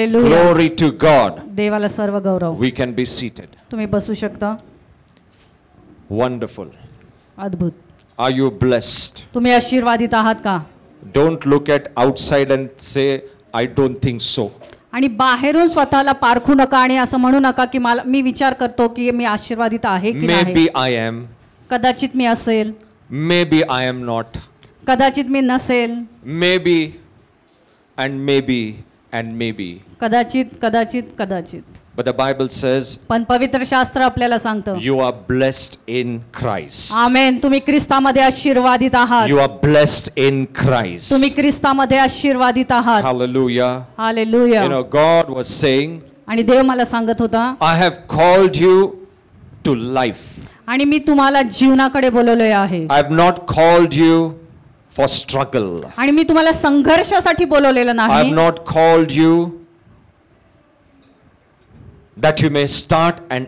Glory to God. देवाला सर्व गौरव. We can be seated. तुम्ही बसू शकता. Wonderful. अद्भुत. Are you blessed? तुम्ही आशीर्वादित आहात का? Don't look at outside and say I don't think so. आणि बाहेरून स्वतःला पारखू नका आणि असं म्हणू नका की मी विचार करतो की मी आशीर्वादित आहे की नाही. Maybe I am. कदाचित मी असेल. Maybe I am not. कदाचित मी नसेल. Maybe and maybe and maybe. कदाचित कदाचित कदाचित. But the Bible says पण पवित्र शास्त्र आपल्याला सांगतं you are blessed in Christ. आमेन. तुम्ही ख्रिस्तामध्ये आशीर्वादित आहात. You are blessed in Christ. तुम्ही ख्रिस्तामध्ये आशीर्वादित आहात. Hallelujah. Hallelujah. You know, God was saying, आणि देव मला सांगत होता, I have called you to life. आणि मी तुम्हाला जीवनाकडे बोलवले आहे. I have not called you for struggle. आणि मी तुम्हाला संघर्षासाठी बोलवलेलं I नाही. have not called you that you may start and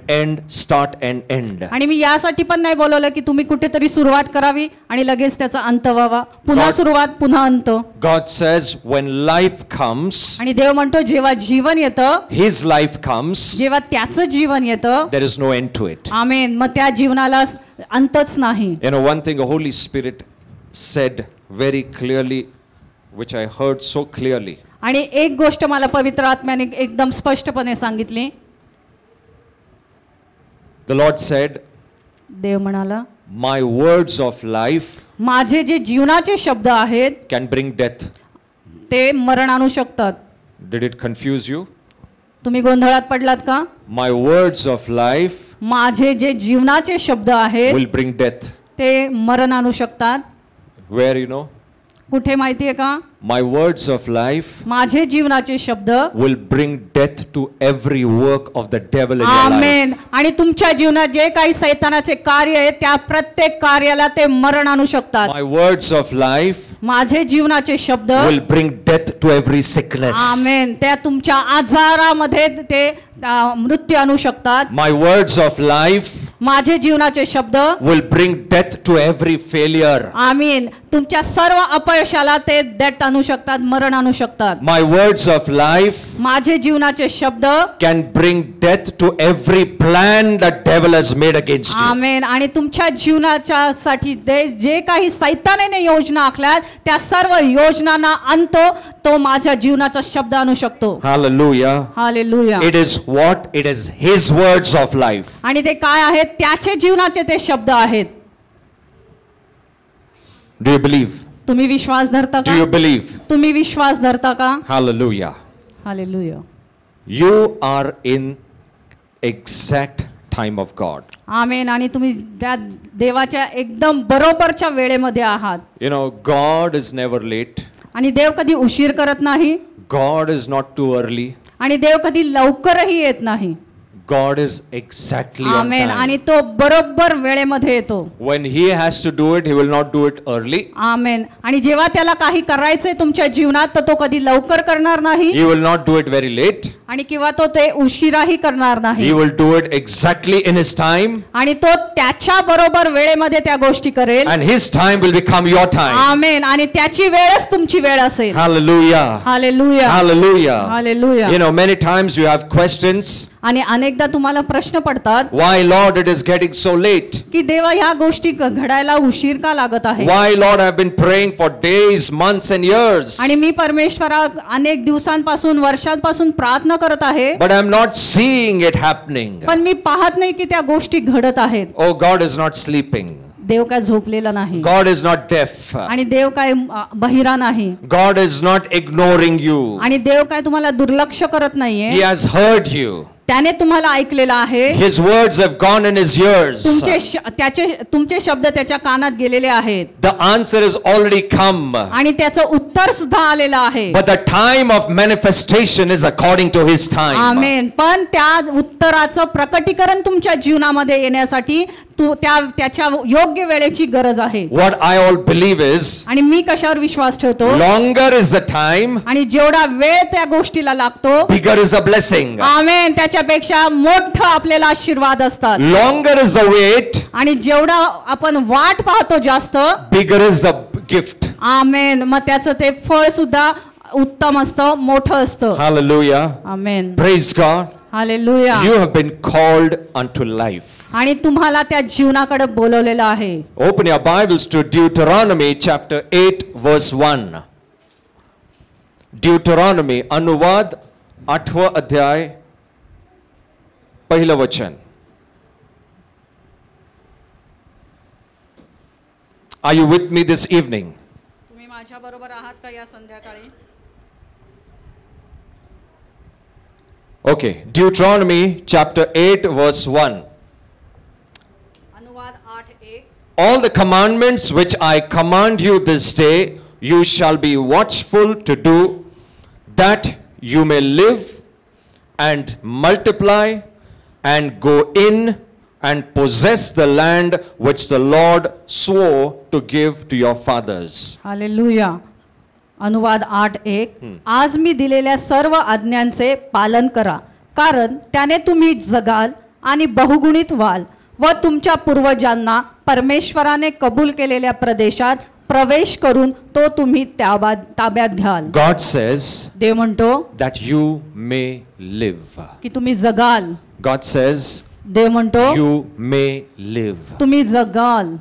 end. आणि मी यासाठी पण नाही बोलवलं की तुम्ही कुठेतरी सुरुवात करावी आणि लगेच त्याचा अंत व्हावा. पुन्हा सुरुवात पुन्हा अंत. God says when life comes, आणि देव म्हणतो जेव्हा जीवन येतं, His life comes, जेव्हा त्याचं जीवन येतं, there is no end to it. आमेन. मग त्या जीवनाला अंतच नाही. You know, one thing the Holy Spirit said very clearly, which I heard so clearly. आणि एक गोष्ट मला पवित्र आत्म्याने एकदम स्पष्टपणे सांगितली. The Lord said, देव म्हणाला, my words of life माझे जे जीवनाचे शब्द आहेत can bring death. ते मरण आणू शकतात. Did it confuse you? तुम्ही गोंधळात पडलात का? My words of life माझे जे जीवनाचे शब्द आहेत will bring death. ते मरण आणू शकतात. Where, you know? कुठे माहितीये का? My words of life माझे जीवनाचे शब्द will bring death to every work of the devil in your life. आमेन. आणि तुमच्या जीवनात जे काही सैतानाचे कार्य आहे त्या प्रत्येक कार्याला ते मरण आणू शकतात. My words of life माझे जीवनाचे शब्द will bring death to every sickness. आमेन. त्या तुमच्या आजारामध्ये ते मृत्यू आणू शकतात. My words of life माझे जीवनाचे शब्द will bring death to every failure. आमीन. तुमच्या सर्व अपयशाला ते डेथ आणू शकतात, मरण आणू शकतात. My words of life माझे जीवनाचे शब्द can bring death to every plan that devil has made against you. आमेन. आणि तुमच्या जीवनाच्या साठी जे काही सैतानाने योजना आखल्यात त्या सर्व योजनांना अंत तो माझ्या जीवनाचा शब्द आणू शकतो. Hallelujah. Hallelujah. It is what? It is His words of life. आणि ते काय आहेत? त्याचे जीवनाचे ते शब्द आहेत. Do you believe? तुम्ही विश्वास धरता Do you का? believe? तुम्ही विश्वास धरता का? Hallelujah. Hallelujah. You are in exact time of God. आमेन. आणि तुम्ही त्या देवाच्या एकदम बरोबरच्या वेळेमध्ये आहात. You know, God is never late. आणि देव कधी उशीर करत नाही. God is not too early. आणि देव कधी लवकरही येत नाही. God is exactly on आमेन. आणि time. तो बरोबर वेळेमध्ये येतो. When He has to do it, He will not do it early. आमेन. आणि जेव्हा त्याला काही करायचंय तुमच्या जीवनात तर तो कधी लवकर करणार नाही. He will not do it very late. आणि किंवा तो ते उशिराही करणार He नाही. will do it exactly in His time. आणि तो त्याच्या बरोबर वेळेमध्ये त्या गोष्टी करेल. And His time will become your time. आमेन. आणि त्याची वेळच तुमची वेळ असेल. Hallelujah. Hallelujah. Hallelujah. Hallelujah. You know, many times you have questions. आणि अनेकदा तुम्हाला प्रश्न पडतात, Why, Lord, it is getting so late? की देवा ह्या गोष्टी घडायला उशीर का लागत आहे? Why, Lord, I've been praying for days, months and years. आणि मी परमेश्वरा अनेक दिवसांपासून वर्षांपासून प्रार्थना करत आहे. But I'm not seeing it happening. पण मी पाहत नाही की त्या गोष्टी घडत आहेत. Oh, God is not sleeping. देव काय झोपलेला नाही. God is not deaf. आणि देव काय बहिरा नाही. God is not ignoring you. आणि देव काय तुम्हाला दुर्लक्ष करत नाहीये. He has heard you. त्याने तुम्हाला ऐकलेलं आहे. His words have gone in His ears. तुमचे शब्द त्याच्या कानात गेलेले आहेत. The answer has already come. आणि त्याचं उत्तर सुद्धा आलेलं आहे. But the time of manifestation is according to His time. आमेन. पण त्या उत्तराचं प्रकटीकरण तुमच्या जीवनामध्ये येण्यासाठी त्याच्या योग्य वेळेची गरज आहे. What I all believe is, आणि मी कशावर विश्वास ठेवतो? longer is the time, आणि जेवढा वेळ त्या गोष्टीला लागतो, bigger is the blessing. आमेन. त्याच्यापेक्षा मोठं आपल्याला आशीर्वाद असतात. Longer is the wait, आणि जेवढा आपण वाट पाहतो जास्त, bigger is the gift. आमेन. मग त्याचं ते फळ सुद्धा उत्तम असतं, मोठं असतं. Hallelujah. Amen. Praise God. Hallelujah. You have been called unto life. आणि तुम्हाला त्या जीवनाकडे बोलवलेलं आहे. Open your Bibles to Deuteronomy chapter 8 verse 1. Deuteronomy अनुवाद 8वां अध्याय पहिलं वचन. Are you with me this evening? तुम्ही माझ्या बरोबर आहात का या संध्याकाळी? Okay, Deuteronomy chapter 8 verse 1. अनुवाद 8:1. All the commandments which I command you this day, you shall be watchful to do, that you may live and multiply and go in and possess the land which the Lord swore to give to your fathers. Hallelujah. अनुवाद 8:1. आज मी दिलेल्या सर्व आज्ञांचे पालन करा, कारण त्याने तुम्ही जगाल आणि बहुगुणित व्हाल व तुमच्या पूर्वजांना परमेश्वराने कबूल केलेल्या प्रदेशात प्रवेश करून तो तुम्ही ताब्यात घ्याल. God says देव म्हणतो that you may live. की तुम्ही जगाल. God says देव म्हणतो you may live. तुम्ही जगाल.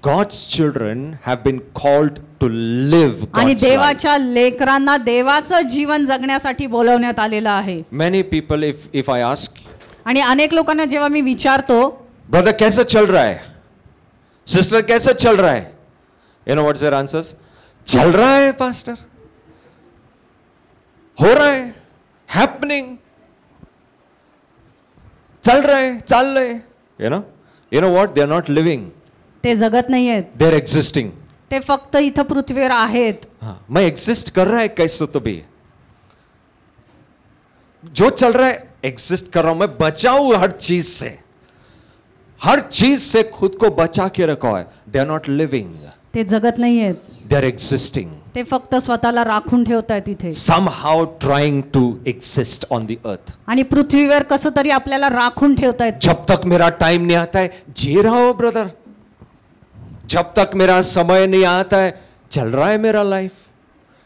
God's children have been called to live आणि God's life. देवाच्या लेकरांना देवाचं जीवन जगण्यासाठी बोलवण्यात आलेलं आहे. Many people, if I ask, आणि अनेक लोकांना जेव्हा मी विचारतो, brother कैसा चल रहा है, sister कैसा चल रहा है, you know what's their answers? चल रहा है pastor, हो रहा है, happening, चल रहा है, चल रहे, you know what, they are not living, ते जगत नाही आहेत, they are existing. ते फक्त इथं पृथ्वीवर आहेत. मैं एग्जिस्ट कर रहा है कैसे तो भी, जो चल रहा है एग्जिस्ट कर रहा हूं, मैं बचाऊं हर चीज से खुद को बचा के रखा है. दे आर नॉट लिविंग, ते जगत नाही आहेत, दे आर एग्जिस्टिंग. ते फक्त स्वतःला राखून ठेवतायत इथे. somehow trying to exist on the earth. आणि पृथ्वीवर कसं तरी आपल्याला राखून ठेवतायत. जब तक मेरा टाइम नहीं आता है जी रहा हो ब्रदर, जब तक मेरा समय नहीं आता है चल रहा है मेरा life.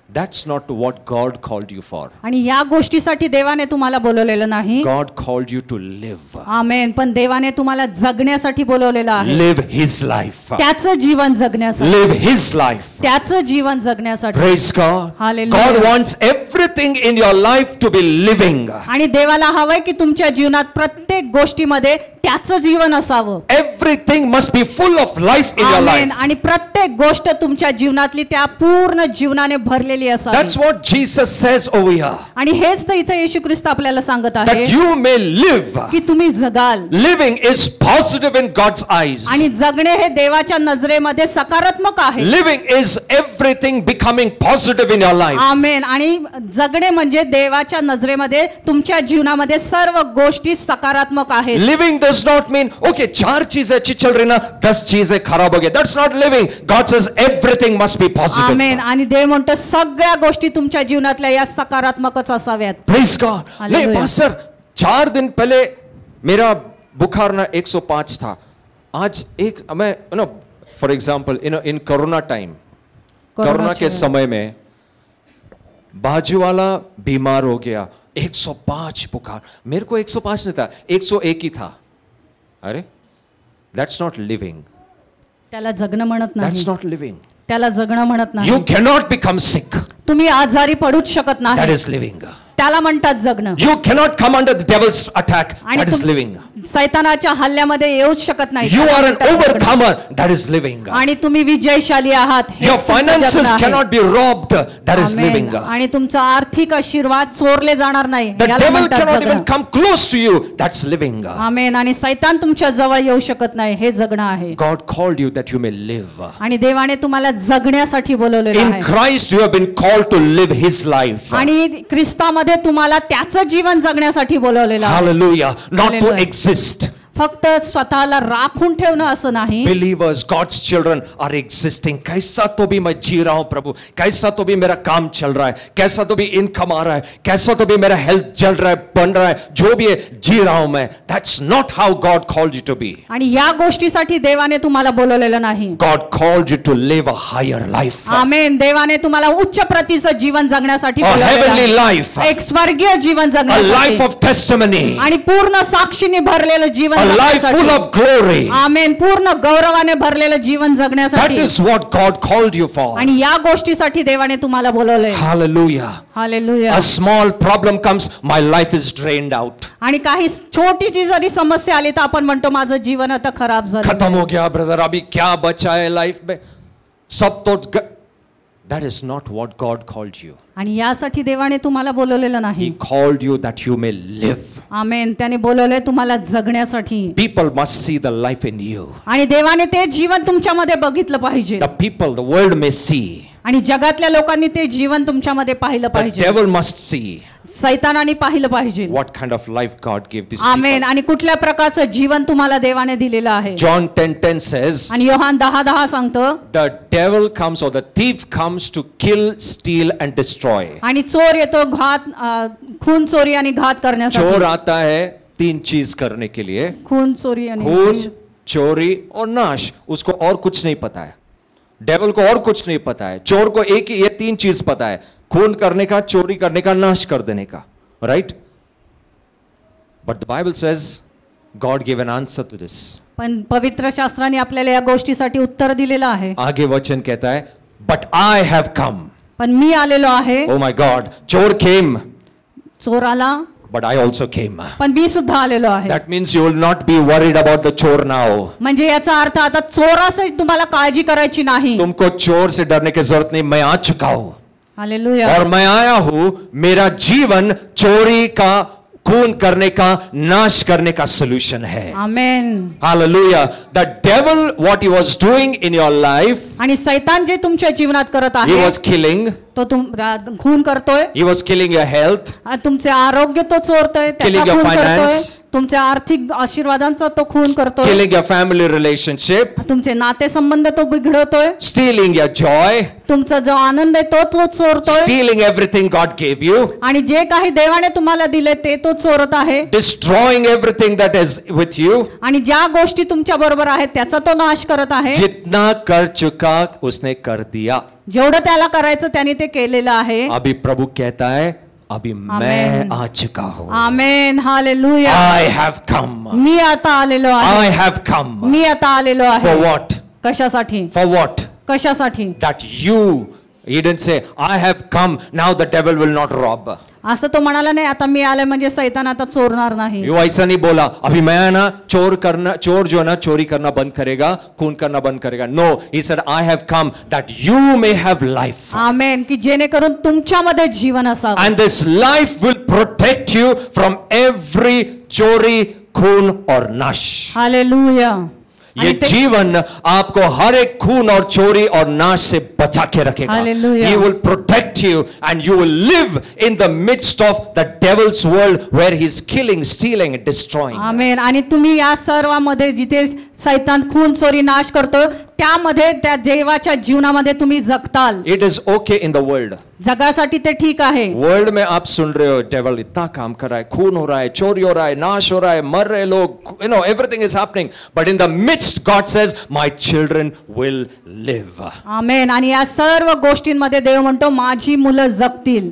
That's not what God called you for. आणि या गोष्टीसाठी देवाने तुम्हाला बोलवलेलं नाही. God called you to live. आमेन. पण देवाने तुम्हाला जगण्यासाठी बोलवलेलं आहे. Live His life. त्याचं जीवन जगण्यासाठी. Live His life. त्याचं जीवन जगण्यासाठी. Praise God. Hallelujah. God wants everything in your life to be living. आणि देवाला हवंय की तुमच्या जीवनात प्रत्येक गोष्टीमध्ये त्याचं जीवन असावं. Everything must be full of life in your life. आणि प्रत्येक गोष्ट तुमच्या जीवनातली त्या पूर्ण जीवनाने भरलेली असावी. That's what Jesus says over here. आणि हेच तर इथे येशू ख्रिस्त आपल्याला सांगत आहे That you may live. की तुम्ही जगाल. Living is positive in God's eyes. आणि जगणे हे देवाच्या नजरेमध्ये सकारात्मक आहे. Living is everything becoming positive in your life. आमेन. आणि जगणे म्हणजे देवाच्या नजरेमध्ये तुमच्या जीवनामध्ये सर्व गोष्टी सकारात्मक आहेत. Living does not mean okay 4 चीजें अच्छी चल रही ना 10 चीजें खराब हो गई. That's not living. God says everything must be positive. आमेन. आणि देव म्हणतो सगळ्या गोष्टी तुमच्या जीवनातल्या या सकारात्मकच असाव्यात. Praise God. Hallelujah. नहीं पास्टर 4 दिन पहले मेरा बुखार ना 105 था. आज एक मैं for example in corona time, corona के समय में बाजू वाला बीमार हो गया 105 बुखार, मेरे को 105 नहीं था 101 ही था. अरे that's not living. त्याला जगणं म्हणत नाही. That's not living. त्याला जगणं म्हणत नाही. You cannot become sick. तुम्ही आजारी पडूच शकत That नाही. is living. त्याला म्हणतात जगणं. You cannot come under the devil's attack. That is living. सैतानाच्या हल्ल्यामध्ये येऊच शकत नाही. You are an overcomer. That is living. आणि तुम्ही विजयशाली आहात. Your finances cannot be robbed. That is living. आणि तुमचा आर्थिक आशीर्वाद चोरले जाणार नाही. The devil cannot even come close to you. That's living. आमेन. आणि सैतान तुमच्या जवळ येऊ शकत नाही. हे जगणं आहे. God called you that you may live. आणि देवाने तुम्हाला जगण्यासाठी बोलवलेलं In आहे. Christ you have been called to live His life. आणि ख्रिस्तामध्ये तुम्हाला त्याचं जीवन जगण्यासाठी बोलवलेलं आहे. Hallelujah. Not to Hallelujah. exist. फक्त स्वतःला राखून ठेवणं असं नाही. Believers, God's children are existing. कैसा तो भी मैं जी रहा हूं प्रभु, कैसा तो भी मेरा काम चल रहा है, कैसा तो भी इनकम आ रहा है, कैसा तो भी मेरा हेल्थ चल रहा है, बन रहा है, जो भी है जी रहा हूं मैं. That's not how God called you to be. आणि या गोष्टीसाठी देवाने तुम्हाला बोलवलेलं नाही. God called you to live a higher life. आमेन. देवाने तुम्हाला उच्च प्रतीचं जीवन जगण्यासाठी A बोलवलेलं heavenly आहे. life. एक स्वर्गीय जीवन A life जगण्यासाठी of testimony. आणि पूर्ण साक्षीने भरलेलं जीवन A life जगण्यासाठी. full of glory. आमेन. पूर्ण गौरवाने भरलेलं जीवन That जगण्यासाठी. is what God called you for. आणि या गोष्टीसाठी देवाने तुम्हाला बोलवलंय. Hallelujah. Hallelujah. A small problem comes, my life is drained out. आणि काही छोटीशी जरी समस्या आली तर आपण म्हणतो माझं जीवन आता खराब झालं. खत्म हो गया ब्रदर, अभी क्या बचा है लाइफ में, सब तो That is not what God called you. आणि यासाठी देवाने तुम्हाला बोलवलेलं नाही. He called you that you may live. आमेन. त्याने बोलवलंय तुम्हाला जगण्यासाठी. People must see the life in you. आणि देवाने ते जीवन तुमच्यामध्ये बघितलं पाहिजे. The people, the world may see. आणि जगातल्या लोकांनी ते जीवन तुमच्यामध्ये पाहिलं The पाहिजे. devil must see सैतानाने पाहिलं पाहिजे. what kind of life God gave this amen. people. आणि कुठल्या प्रकारचं जीवन तुम्हाला देवाने दिलेलं आहे. John 10:10 says, आणि योहान 10:10 सांगतो, the devil comes or the thief comes to kill, steal and destroy. आणि चोर येतो खून चोरी आणि घात चोर करण्यासाठी. आता है 3 चीज करने के लिए, खून चोरी आणि खून, चोरी और नाश. उसको और कुछ नहीं पता है. डेविल को और कुछ नहीं पता है. चोर को एक ही ये 3 चीज पता है, खून करने का, चोरी करने का, नाश कर देने का. Right? But the Bible says God give an answer to this. पण पवित्र शास्त्राने आपल्याला या गोष्टीसाठी उत्तर दिलेलं आहे. आगे वचन कहता है, बट आई हैव कम. पण मी आलेलो आहे. ओ माय गॉड, चोर केम, चोर आला, but I also came. पण मी सुद्धा आलेलो आहे. That means you will not be worried about the chore now. म्हणजे याचा अर्थ आता चोराची तुम्हाला काळजी करायची नाही. तुमको चोर से डरने की जरूरत नहीं. मैं आ चुका हूं. हालेलुया. और मैं आया हूं, मेरा जीवन चोरी का, खून करने का, नाश करने का सॉल्यूशन है. आमेन. Hallelujah. The devil, what he was doing in your life, आणि सैतान जे तुमच्या जीवनात करत he आहे was killing, तो खून करतोय. he was killing your health, तुमचे आरोग्य तो चोरतोय, Killing त्याचा your खून करतोय. finance. तुमच्या आर्थिक आशीर्वादांचा तो खून करतोय. killing your family relationship, तुमचे नातेसंबंध तो बिघडवतोय. stealing your joy, तुमचा जो आनंद आहे तो चोरतोय. stealing everything God gave you, आणि जे काही देवाने तुम्हाला दिले ते तो चोरत आहे. destroying everything that is with you. आणि ज्या गोष्टी तुमच्या बरोबर आहेत त्याचा तो नाश करत आहे. जितना कर चुका उसने कर दिया. जेवढं त्याला करायचं त्याने ते केलेलं आहे. अभी प्रभु कहता है, अभी मैं आ चुका हूं. आमेन. हालेलुया. I have come. मी आता आलेलो आहे. I have come. मी आता आलेलो For आहे. what? कशासाठी? For what? कशासाठी? That you. He didn't say, I have come, now the devil will not rob. असं तो म्हणाला नाही आता मी आले म्हणजे सैतान आता चोरणार नाही. यो ऐसा नहीं बोला, अभी मैं ना चोर जो है ना चोरी करना बंद करेगा, खून करना बंद करेगा. No, he said, I have come that you may have life. आमेन. की जेणेकरून तुमच्यामध्ये जीवन असावं. And this life will protect you from every चोरी, खून और नाश. हालेलुया. ये जीवन आपको हर एक खून और चोरी और नाश से बचा के रखेगा. Hallelujah. He will protect you and you will live in the midst of the devil's world where he's killing, stealing and destroying. आमेन. आणि तुम्ही या सर्वांमध्ये जिथे सैतान खून चोरी नाश करतो त्यामध्ये त्या देवाच्या जीवनामध्ये तुम्ही जगताल. It is okay in the world. जगासाठी ते ठीक आहे. वर्ल्ड में आप सुन रहे हो डेविल इतना काम कर रहा है, खून हो रहा है, चोरी हो रहा है, नाश हो रहा है, मर रहे लोग, you know, everything is happening. But in the midst God says, my children will live. आमेन. आणि या सर्व गोष्टींमध्ये देव म्हणतो माझी मुलं जगतील.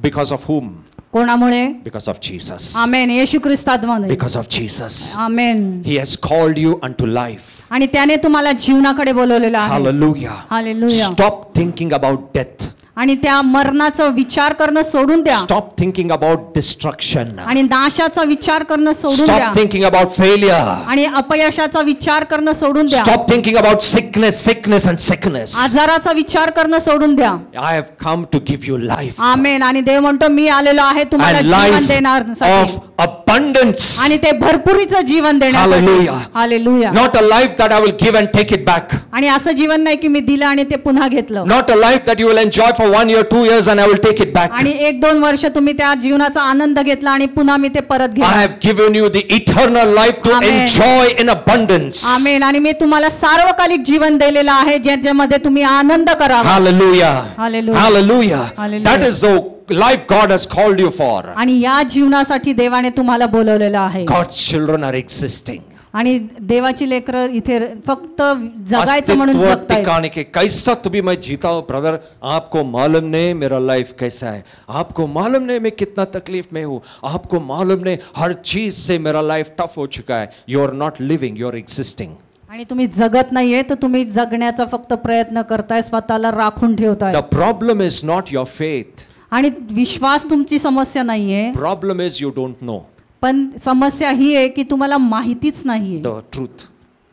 Because of whom? कोणामुळे? Because of Jesus. Amen. Yeshu ख्रिस्ताद्वारे. Because of Jesus. Amen. He has called you unto life. आणि त्याने तुम्हाला जीवनाकडे बोलवलेलं आहे. Hallelujah. Hallelujah. Stop thinking about death. आणि त्या मरणाचा विचार करणं सोडून द्या. Stop thinking about destruction. आणि नाशाचा विचार करणं सोडून द्या. Stop thinking about failure. आणि अपयशाचा विचार करणं सोडून द्या. Stop thinking about sickness and sickness. आजाराचा विचार करणं सोडून द्या. I have come to give you life. आमेन. आणि देव म्हणतो मी आलेलो आहे तुम्हाला And जीवन life देण्यासाठी. of abundance. आणि ते भरपुरीचं जीवन देण्यासाठी. Hallelujah. Hallelujah. Not a life that I will give and take it back. आणि असं जीवन नाही की मी दिलं आणि ते पुन्हा घेतलं. Not a life that you will enjoy for 1 year, 2 years and I will take it back. आणि 1-2 वर्ष तुम्ही त्या जीवनाचा आनंद घेतला आणि पुन्हा मी ते परत I घेतलं. have given you the eternal life to Amen. enjoy in abundance. आमेन. आणि मी तुम्हाला सार्वकालिक जीवन दिलेलं आहे ज्याच्यामध्ये तुम्ही आनंद करावा. Hallelujah. Hallelujah. Hallelujah. Hallelujah. That is the life God has called you for. आणि या जीवनासाठी देवाने तुम्हाला बोलवलेलं आहे. God's children are existing. आणि देवाची लेकरं इथे फक्त जगायचं म्हणून अस्तित्व जगतायत. टिकाने के कैसा तो भी मैं जीता हूँ ब्रदर, आपको मालूम नहीं मेरा लाइफ कैसा है, आपको मालूम नहीं मैं कितना तकलीफ में हूँ, आपको मालूम नहीं हर चीज से मेरा लाइफ टफ हो चुका है. You are not living, you are existing. आणि तुम्ही जगत नाहीये तर तुम्ही जगण्याचा फक्त प्रयत्न करताय, स्वतःला राखून ठेवताय. The problem is not your faith. आणि विश्वास तुमची समस्या नाहीये. Problem is you don't know. पण समस्या ही आहे की तुम्हाला माहितीच नाहीये द ट्रूथ.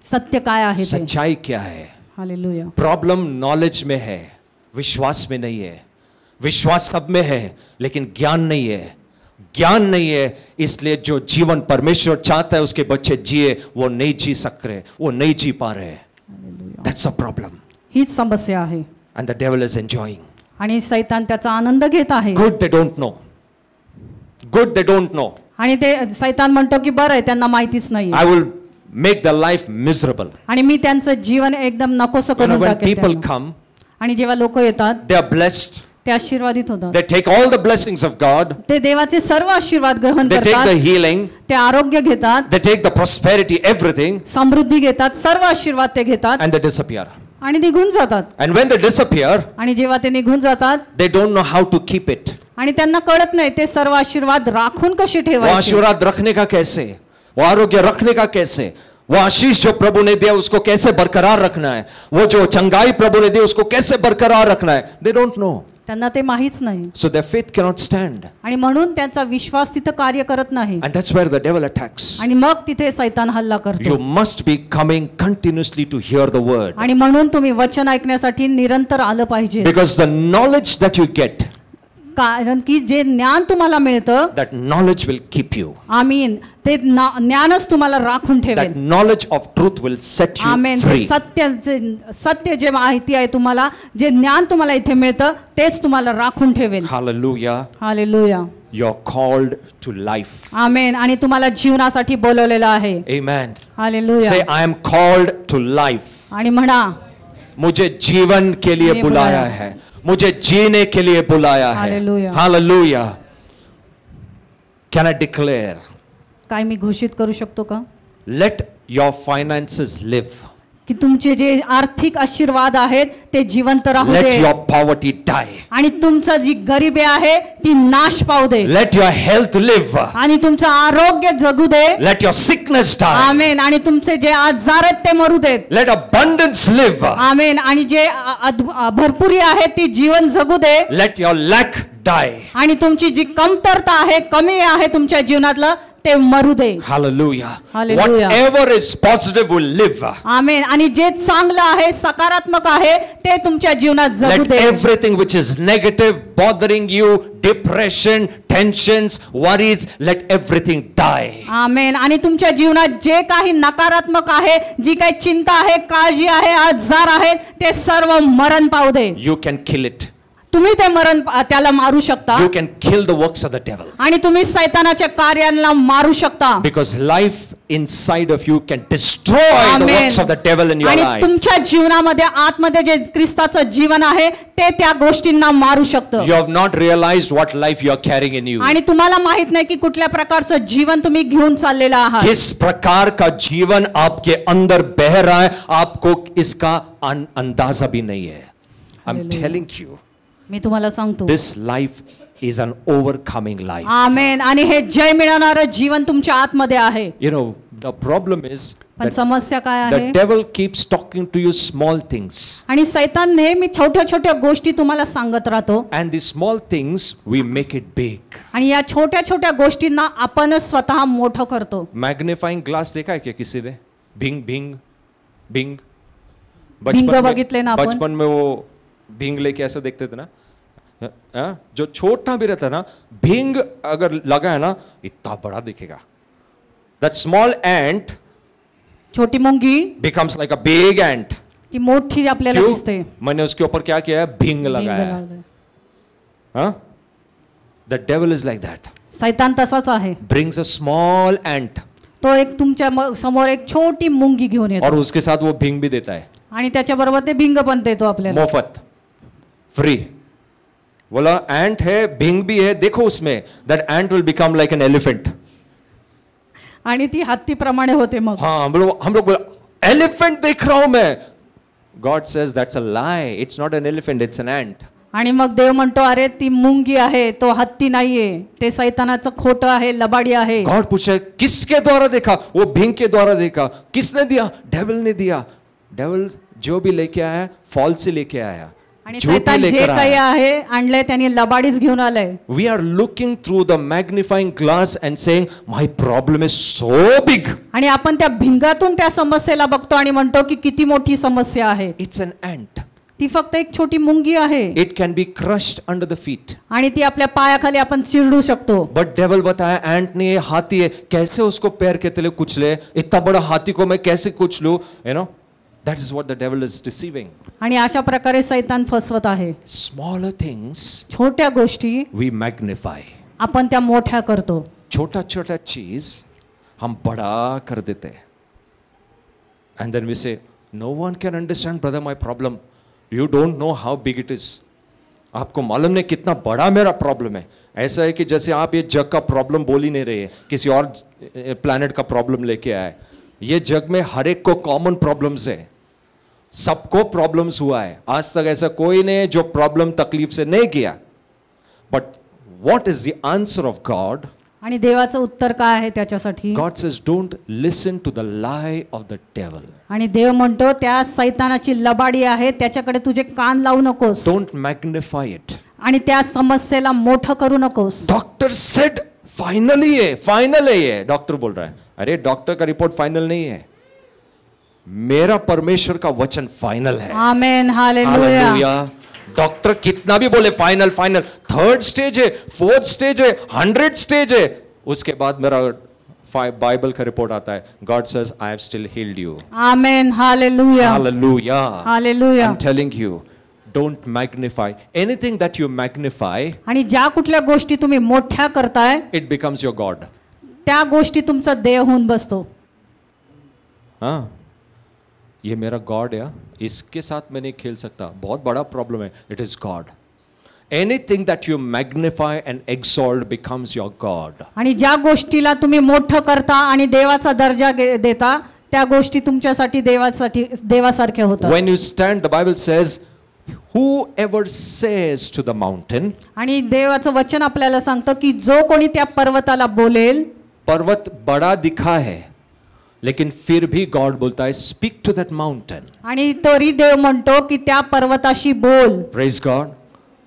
सत्य काय आहे ते. सच्चाई क्या है. हालेलुया. प्रॉब्लम नॉलेज में है, विश्वास में नहीं है. विश्वास सब में है लेकिन ज्ञान नहीं है. ज्ञान नहीं है, इसलिए जो जीवन परमेश्वर चाहता है उसके बच्चे जिए वो नहीं जी सक रहे, वो नहीं जी पा रहे. That's a problem. हीच समस्या आहे. End the devil is enjoying. आणि सैतान त्याचा आनंद घेत आहे. Good they don't know. Good they don't know. आणि ते सैतान म्हणतो की बरं आहे त्यांना माहितीच नाही. I will make their life miserable. आणि मी त्यांचं जीवन एकदम नकोसं करून When टाकेन people त्यांना. come, आणि जेव्हा लोक येतात they are blessed. ते आशीर्वादित होतात. They take all the blessings of God. ते देवाचे सर्व आशीर्वाद ग्रहण They take करतात. the healing. ते आरोग्य घेतात. They take the prosperity, everything, समृद्धी घेतात. सर्व आशीर्वाद ते घेतात and they disappear. आणि निघून जातात. And when they disappear, आणि जेव्हा ते निघून जातात they don't know how to keep it. आणि त्यांना कळत नाही ते सर्व आशीर्वाद राखून कसे वो ठेवायचे. आशीर्वाद रखने का कैसे, वो आरोग्य रखने का कैसे, वो आशीष जो प्रभु ने दिया उसको कैसे बरकरार रखना है, वो जो चंगाई प्रभु ने दी उसको कैसे बरकरार रखना है. They don't know. त्यांना ते माहीच नाही. So their faith cannot stand. आणि म्हणून त्यांचा विश्वास तिथं कार्य करत नाही. And that's where the devil attacks. आणि मग तिथे सैतान हल्ला करतो. You must be coming continuously to hear the word. आणि म्हणून तुम्ही वचन ऐकण्यासाठी निरंतर आलं पाहिजे. Because the knowledge that you get, कारण की जे ज्ञान तुम्हाला मिळतं that knowledge will keep you. आमीन. ते ज्ञानच तुम्हाला राखून ठेवेल. That knowledge of truth will set you amen. free. सत्य जे माहिती आहे तुम्हाला, जे ज्ञान तुम्हाला इथे मिळतं तेच तुम्हाला राखून ठेवेल. Hallelujah. Hallelujah. You're called to life. आमेन. आणि तुम्हाला जीवनासाठी बोलवलेलं आहे. Amen. Hallelujah. Say, I am called to life. आणि म्हणा मुझे जीवन के लिए लिए बुलाया बुलाया है, मुझे जीने के लिए बुलाया है. Hallelujah. Hallelujah. Can I declare? काय मी घोषित करू शकतो का Let your finances live. की तुमचे जे आर्थिक आशीर्वाद आहेत ते जिवंत राहू Let they. your poverty die. आणि तुमचं जी गरिबी आहे ती नाश पावू दे. Let your health live. आणि तुमचं आरोग्य जगू दे. Let your sickness die. आमेन. आणि तुमचे जे आजार आहेत ते मरू देत. Let abundance live. आमेन. आणि जे भरपुरी आहे ती जीवन जगू दे. Let your lack die. आणि तुमची जी कमतरता आहे, कमी आहे तुमच्या जीवनातलं ते मरू दे. Hallelujah. Hallelujah. Whatever is positive will live. आमेन. आणि जे चांगलं आहे, सकारात्मक आहे ते तुमच्या जीवनात जगू Let they. everything which is negative, bothering you, depression, tensions, worries, let everything die. आमेन. आणि तुमच्या जीवनात जे काही नकारात्मक आहे, जी काही चिंता आहे, काळजी आहे, आजार आहे ते सर्व मरण पावू दे. You can kill it. तुम्ही ते मरण त्याला मारू शकता. You can kill the works of the devil. आणि तुम्ही सैतानाच्या कार्यांना मारू शकता. Because life inside of you can destroy the works of the devil in your आणि life. तुमच्या जीवनामध्ये आतमध्ये जे ख्रिस्ताचं जीवन आहे ते त्या गोष्टींना मारू शकतं. You have not realized what life you are carrying in you. आणि तुम्हाला माहित नाही की कुठल्या प्रकारचं जीवन तुम्ही घेऊन चाललेलं आहात. किस प्रकार का जीवन आपके अंदर बह रहा है आपको इसका अंदाजा भी नहीं है. I'm telling you. मी तुम्हाला सांगतो This life is an overcoming life. आमेन. आणि हे जय मिळवणारं जीवन तुमच्या आतमध्ये आहे. You know, the problem is पण that समस्या काय the आहे. devil keeps talking to you small things. आणि सैतान नेहमी छोट्या छोट्या गोष्टी तुम्हाला सांगत राहतो. And the small things we make it big. आणि या छोट्या छोट्या गोष्टींना आपणच स्वतः मोठं करतो. Magnifying glass देखा है क्या किसी ने? Bing bing bing. भिंग बघितले ना आपण. बचपन में वो भिंग लेके ऐसा देखते थे ना. जो छोटा भी रहता है ना, भिंग अगर लगा है ना इतना बड़ा दिखेगा. That small ant छोटी मुंगी becomes like a big ant. ती मोठी आपल्याला क्यों? दिसते. मैंने उसके ऊपर क्या किया है? भिंग लगाया है. हाँ? The devil is like that. सैतान तसाच आहे. Brings a small ant. तो एक तुमच्या समोर एक छोटी मुंगी घेऊन येतो और उसके साथ वो भिंग भी देता है. आणि त्याच्याबरोबर ते भिंग पण देतो आपल्याला. मुफ्त, फ्री. बोला एंट है, भिंग भी है, देखो उसमें. That ant will become like an elephant. आणि ती हत्तीप्रमाणे होते मग. हाँ, हम लोग बोला एलिफेंट देख रहा हूं मैं. God says that's a lie. It's not an elephant, it's an ant. आणि मग देव म्हणतो अरे ती मुंगी आहे, तो हत्ती नाहीये, ते सैतानाचं खोटं आहे, लबाडी आहे. गॉड पूछे किसके द्वारा देखा? वो भिंग के द्वारा देखा. किसने दिया? डेविल ने दिया. डेविल जो भी लेके आया फॉल से लेके आया. आणि सैतान जे काही आहे आणलंय त्यांनी लबाडीच घेऊन आलंय. We are looking through the magnifying glass and saying my problem is so big. आणि आपण त्या भिंगातून त्या समस्येला बघतो आणि म्हणतो की किती मोठी समस्या आहे. It's an ant. ती फक्त एक छोटी मुंगी आहे. It can be crushed under the feet. आणि ती आपल्या पायाखाली आपण चिरडू शकतो. But devil बताया ant नहीं है, हाथी है, कैसे उसको पैर के तले कुचले? इतना बड़ा हाथी को मैं कैसे कुचलूं? You know, that is what the devil is deceiving. आणि अशा प्रकारे सैतान फसवत आहे. Smaller things छोट्या गोष्टी we magnify. आपण त्या मोठ्या करतो. छोटा छोटा चीज हम बड़ा कर देते हैं. And then we say, no one can understand brother my problem. You don't know how big it is. आपको मालूम नहीं कितना बड़ा मेरा प्रॉब्लम है. ऐसा है कि जैसे आप ये जग का प्रॉब्लम बोल ही नहीं रहे हैं, किसी और प्लैनेट का प्रॉब्लम लेके आए. ये जग में हर एक को कॉमन प्रॉब्लम्स है. सबको प्रॉब्लम्स हुआ है. आज तक ऐसा कोई नहीं है जो प्रॉब्लम तकलीफ से नहीं किया. But what is the answer of God? आणि देवाचं उत्तर काय आहे त्याच्यासाठी? God says don't listen to the lie of the devil. आणि देव म्हणतो त्या सैतानाची लबाडी आहे, त्याच्याकडे तुझे कान लावू नकोस. Don't magnify it. आणि त्या समस्येला मोठं करू नकोस. डॉक्टर said फाइनली है, फाइनल है ये. डॉक्टर बोल रहा है. अरे डॉक्टर का रिपोर्ट फाइनल नहीं है, मेरा परमेश्वर का वचन फाइनल है. आमेन, हालेलुया. डॉक्टर कितना भी बोले फाइनल फाइनल, 3rd स्टेज है, 4th स्टेज है, 100 स्टेज है, उसके बाद मेरा बाइबल का रिपोर्ट आता है. God says I have still heeled you. Amen, hallelujah. Hallelujah. Hallelujah. I am telling you, don't magnify anything that you magnify. आणि ज्या कुठल्या गोष्टी तुम्ही मोठ्या करताय, इट बिकम्स योर गॉड. त्या गोष्टी तुमचा देव होऊन बसतो. हाँ, ये मेरा गॉड है, इसके साथ मैं नहीं खेल सकता, बहुत बड़ा प्रॉब्लम है. It is God. Anything that you magnify end exalt becomes your God. आणि ज्या गोष्टीला तुम्ही मोठं करता आणि देवाचा दर्जा देता, त्या गोष्टी तुमच्यासाठी देवासारख्या होतात. When you stand, the Bible says, whoever says to the mountain. आणि देवाचं वचन आपल्याला सांगतं की जो कोणी त्या पर्वताला बोलेल. पर्वत बड़ा दिखा है, लेकिन फिर भी गॉड बोलता है स्पीक टू दैट माउंटेन. आणि तरी देव म्हणतो की त्या पर्वताशी बोल. Praise God.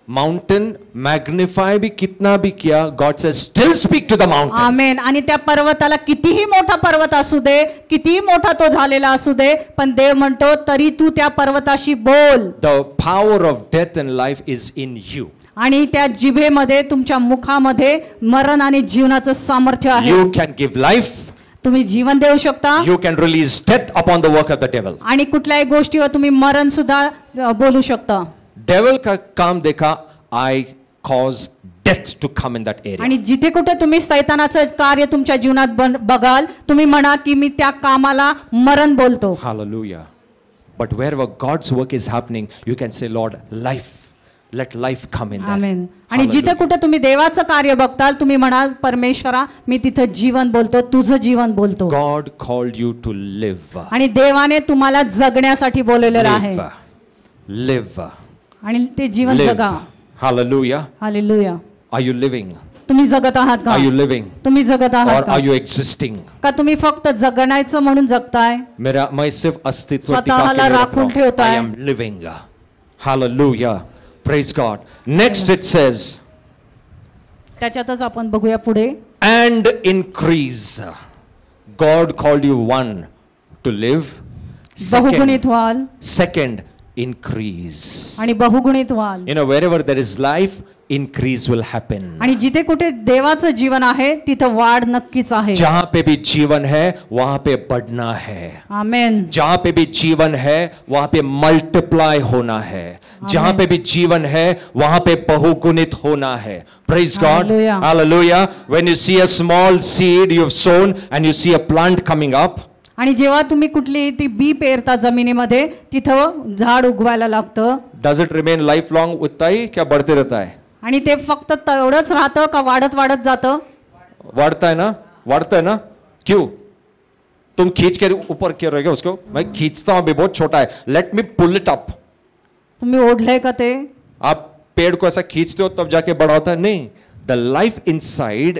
माउंटेन मैग्निफाई भी कितना भी किया, God says still speak to the mountain. Amen. आणि त्या पर्वताला कितीही मोठा पर्वत असू दे, कितीही मोठा तो झालेला असू दे, पण देव म्हणतो तरी तू त्या पर्वताशी बोल. The power of death and life is in you. आणि त्या जिभेमध्ये, तुमच्या मुखामध्ये मरण आणि जीवनाचं सामर्थ्य आहे. You can give life. तुम्ही जीवन देऊ शकता. You can release death upon the work of the devil. आणि कुठल्याही गोष्टीवर तुम्ही मरण सुद्धा बोलू शकता. डेव्हिल का काम देखा, I cause death to come in that area. आणि जिथे कुठे तुम्ही सैतानाचं कार्य तुमच्या जीवनात बघाल, तुम्ही म्हणा की मी त्या कामाला मरण बोलतो. Hallelujah. But wherever God's work is happening, you can say, Lord, life. Let life come in there. आमेन. आणि जिथे कुठे तुम्ही देवाचं कार्य बघताल, तुम्ही म्हणाल परमेश्वरा मी तिथे जीवन बोलतो, तुझं जीवन बोलतो. God called you to live. आणि देवाने तुम्हाला जगण्यासाठी बोलवलेलं आहे. Live. आणि ते जीवन जगा. Hallelujah. Hallelujah. Are you living? तुम्ही जगत आहात का? Are you living? तुम्ही जगत आहात Or का? are you existing? का तुम्ही फक्त जगण्याचं म्हणून जगताय? मैं सिर्फ अस्तित्व स्वतःला राखून ठेवताय. I am living. Hallelujah. Praise God. Next it says, त्याच्यातच आपण बघूया पुढे. And increase. God called you, one, to live. बहुगुणित व्हाल. Second, increase. आणि बहुगुणित व्हाल. You know, wherever there is life, increase will happen. आणि जिथे कुठे देवाचं जीवन आहे तिथं वाढ नक्कीच आहे. जहां पे भी जीवन है वहां पे बढ़ना है. आमेन. जहां पे भी जीवन है वहां पे मल्टीप्लाई होना है. जहां पे भी जीवन है वहां पे बहुगुणित होना है. Praise God. Hallelujah. Hallelujah. When you see a small seed you've sown and you see a plant coming up, आणि जेव्हा तुम्ही कुठली ती बी पेरता जमिनीमध्ये तिथं झाड उगवायला लागतं. does it remain lifelong उतना ही क्या बढ़ते रहता है? आणि ते फक्त तेवढंच राहतं का वाढत वाढत जातं? बढ़ता है ना, बढ़ता है ना. क्यों? तुम खींच के ऊपर क्यों रहोगे उसको? मैं खींचता हूं अभी बहुत छोटा है. Let me pull it up. तुम्ही ओढलंय का ते? आप पेड़ को ऐसा खींचते हो तब जाके बड़ा होता है? नहीं. The life inside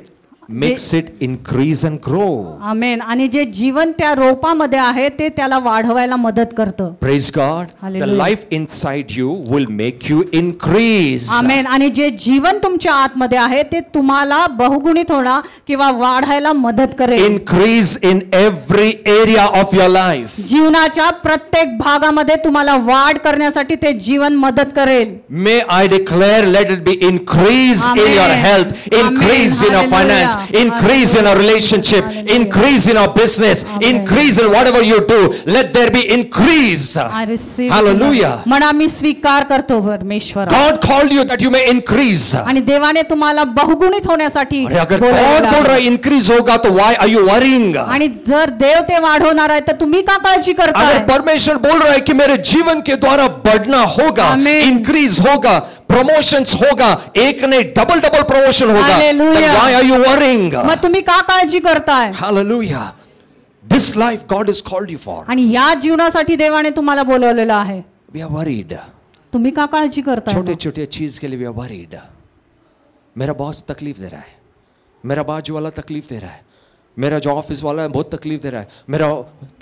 makes it increase and grow. आमेन. आणि जे जीवन त्या रोपामध्ये आहे ते त्याला वाढवायला मदत करतं. Praise God. Hallelujah. The life inside you will make you increase. आमेन. आणि जे जीवन तुमच्या आतमध्ये आहे ते तुम्हाला बहुगुणित होणार किंवा वाढायला मदत करेल. Increase in every area of your life. जीवनाच्या प्रत्येक भागामध्ये तुम्हाला वाढ करण्यासाठी ते जीवन मदत करेल. May I declare, let it be increase in your Amen. health, increase Amen. in your finance, increase in our relationship, increase in our business, increase in whatever you do. Let there be increase. I receive. Hallelujah. म्हणा मी स्वीकार करतो परमेश्वर. God called you that you may increase. आणि देवाने तुम्हाला बहुगुणित होण्यासाठी अरे अगर बोलावलेलं God आहे. बोल रहा है increase होगा तो why are you worrying? आणि जर देव ते वाढवणार आहे तर तुम्ही का काळजी करताय? अगर परमेश्वर बोल रहा है कि मेरे जीवन के द्वारा बढ़ना होगा, Amen. इंक्रीज होगा, प्रमोशंस होगा, एक नहीं डबल डबल प्रमोशन होगा, Hallelujah. then why are you worrying? मग तुम्ही का काळजी करताय? Hallelujah. This life God has called you for. आणि या जीवनासाठी देवाने तुम्हाला बोलवलेलं आहे. We are worried. तुम्ही का काळजी करताय? छोटे छोटे चीज के लिए we are worried. मेरा बॉस तकलीफ दे रहा है, मेरा बाजू वाला तकलीफ दे रहा है, मेरा जो ऑफिस वाला है बहुत तकलीफ दे रहा है, मेरा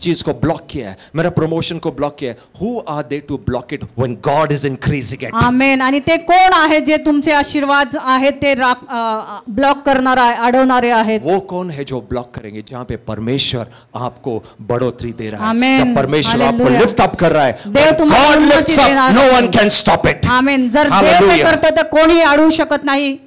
चीज को ब्लॉक किया है, मेरा प्रमोशन को ब्लॉक किया है. Who are they to block it when God is increasing it? आमेन. आणि ते कोण आहे जे तुमचे आशीर्वाद आहेत ते ब्लॉक करणारे अडवणारे आहेत? वो कौन है जो ब्लॉक करेंगे जहां पे परमेश्वर आपको बढ़ोतरी दे रहा है, Amen. जब परमेश्वर आपको Hallelujah. लिफ्ट अप कर रहा है. देव When तुम्हाला God उन्नती lifts up, देणार no आहे. one can stop it. आमेन. जर देव ते Hallelujah. करतं तर कोणी अडवू शकत नाही.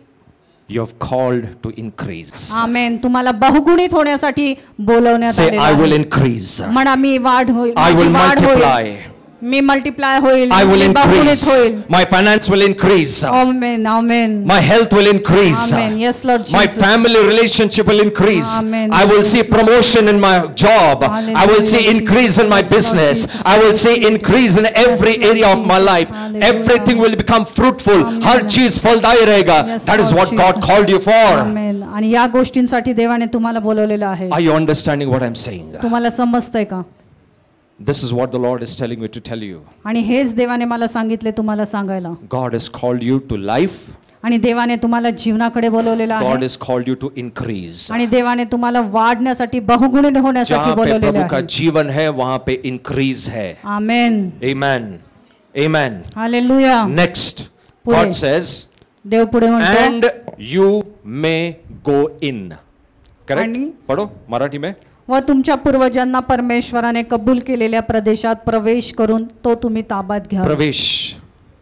You have called to increase. आमेन. तुम्हाला बहुगुणित होण्यासाठी बोलवण्यात Say, आलेलं I will आहे. increase. म्हणा मी वाढ होईल, I will माझी वाढ multiply. होईल, मी मल्टिप्लाय होईल, I will मी बहुगुणित increase. होईल. My finance will increase. Amen. Amen. My health will increase. Amen. Yes, Lord My Jesus. family relationship will increase. Amen. I will see Yes. promotion in my job. I will see Hallelujah. increase in my Yes, Lord business. Jesus. I will see increase in every Yes, Lord area of my Jesus. life. Hallelujah. Everything will become fruitful. Amen. हर चीज फलदायी रहेगा. Yes, That is Lord what God Jesus. called you for. आमेन. आणि या गोष्टींसाठी देवाने तुम्हाला बोलवलेलं आहे. Are you understanding what I'm saying? तुम्हाला समजतंय का? This is what the Lord is telling me to tell you. आणि हेच देवाने मला सांगितले तुम्हाला सांगायला. God has called you to life. आणि देवाने तुम्हाला जीवनाकडे बोलवलेलं God आहे. has called you to increase. आणि देवाने तुम्हाला वाढण्यासाठी बहुगुणित होण्यासाठी जहां पे बोलवलेलं प्रभु का आहे. जीवन है वहां पे increase है. आमेन. Amen. Amen. हालेलुया. Next, पुढे. God says, देव पुढे म्हणतो and you may go in. Correct? आणि- पढ़ो मराठी में. व तुमच्या पूर्वजांना परमेश्वराने कबूल केलेल्या प्रदेशात प्रवेश करून तो तुम्ही ताब्यात घ्या.